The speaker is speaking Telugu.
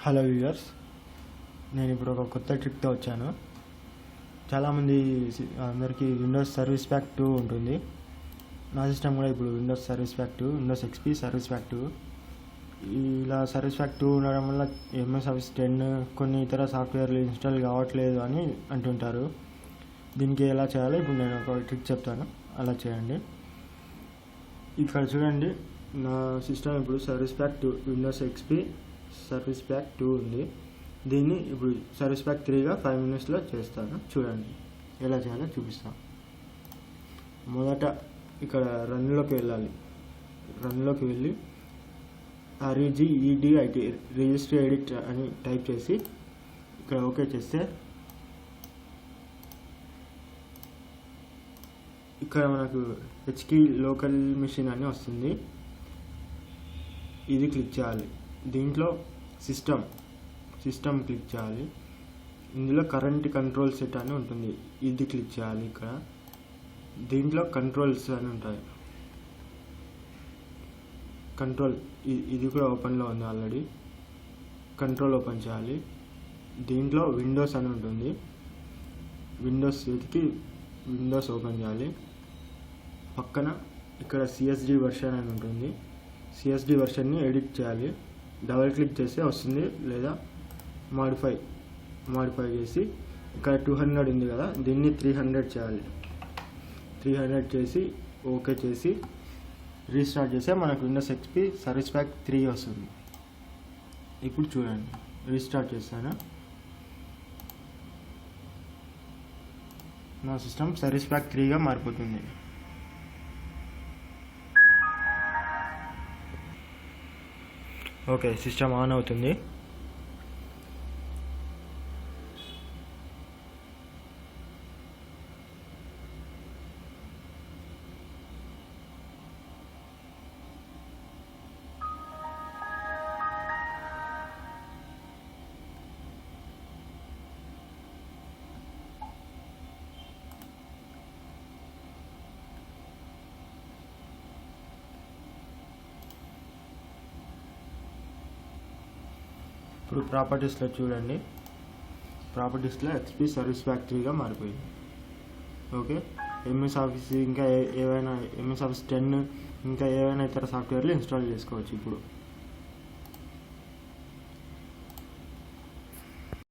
హలో వ్యూవర్స్, నేను ఇప్పుడు ఒక కొత్త ట్రిక్తో వచ్చాను. చాలామంది అందరికీ విండోస్ సర్వీస్ ప్యాక్ 2 ఉంటుంది. నా సిస్టమ్ కూడా ఇప్పుడు Windows service pack 2, Windows XP service pack 2. ఇలా సర్వీస్ ప్యాక్ 2 ఉండడం వల్ల MS Office 10 కొన్ని ఇతర సాఫ్ట్వేర్లు ఇన్స్టాల్ కావట్లేదు అని అంటుంటారు. దీనికి ఎలా చేయాలో ఇప్పుడు నేను ఒక ట్రిక్ చెప్తాను, అలా చేయండి. ఇక్కడ చూడండి, నా సిస్టమ్ ఇప్పుడు service pack 2 Windows XP service pack 2 ఉంది. దీన్ని ఇప్పుడు సర్వీస్ ప్యాక్ 3గా 5 minutesలో చేస్తాను. చూడండి ఎలా చేయాలో చూపిస్తాను. మొదట ఇక్కడ రన్లోకి వెళ్ళాలి. రన్లోకి వెళ్ళి REGEDIT రిజిస్టర్ ఎడిట్ అని టైప్ చేసి ఇక్కడ ఓకే చేస్తే ఇక్కడ మనకు HKey లోకల్ మిషన్ అని వస్తుంది. ఇది క్లిక్ చేయాలి. దీంట్లో సిస్టమ్ క్లిక్ చేయాలి. ఇందులో కరెంట్ కంట్రోల్ సెట్ అని ఉంటుంది, ఇది క్లిక్ చేయాలి. ఇక్కడ దీంట్లో కంట్రోల్స్ అని ఉంటాయి. కంట్రోల్ ఇది కూడా ఓపెన్లో ఉంది ఆల్రెడీ. కంట్రోల్ ఓపెన్ చేయాలి. దీంట్లో విండోస్ అని ఉంటుంది, విండోస్ వెతికి విండోస్ ఓపెన్ చేయాలి. పక్కన ఇక్కడ CSD వెర్షన్ అని ఉంటుంది, CSD వెర్షన్ని ఎడిట్ చేయాలి. డబల్ క్లిక్ చేస్తే వస్తుంది, లేదా మాడిఫై చేసి ఇక్కడ 200 ఉంది కదా, దీన్ని 300 చేయాలి. 300 చేసి ఓకే చేసి రీస్టార్ట్ చేస్తే మనకు విండోస్ XP సర్వీస్ ప్యాక్ 3 వస్తుంది. ఇప్పుడు చూడండి, రీస్టార్ట్ చేస్తాను. నా సిస్టమ్ సర్వీస్ ప్యాక్ 3గా మారిపోతుంది. ఓకే, సిస్టమ్ ఆన్ అవుతుంది. ఇప్పుడు ప్రాపర్టీస్లో చూడండి, ప్రాపర్టీస్లో XP సర్వీస్ ప్యాక్ 3గా మారిపోయింది. ఓకే, MS Office ఇంకా ఏవైనా MS Office 10 ఇంకా ఏవైనా ఇతర సాఫ్ట్వేర్లు ఇన్స్టాల్ చేసుకోవచ్చు ఇప్పుడు.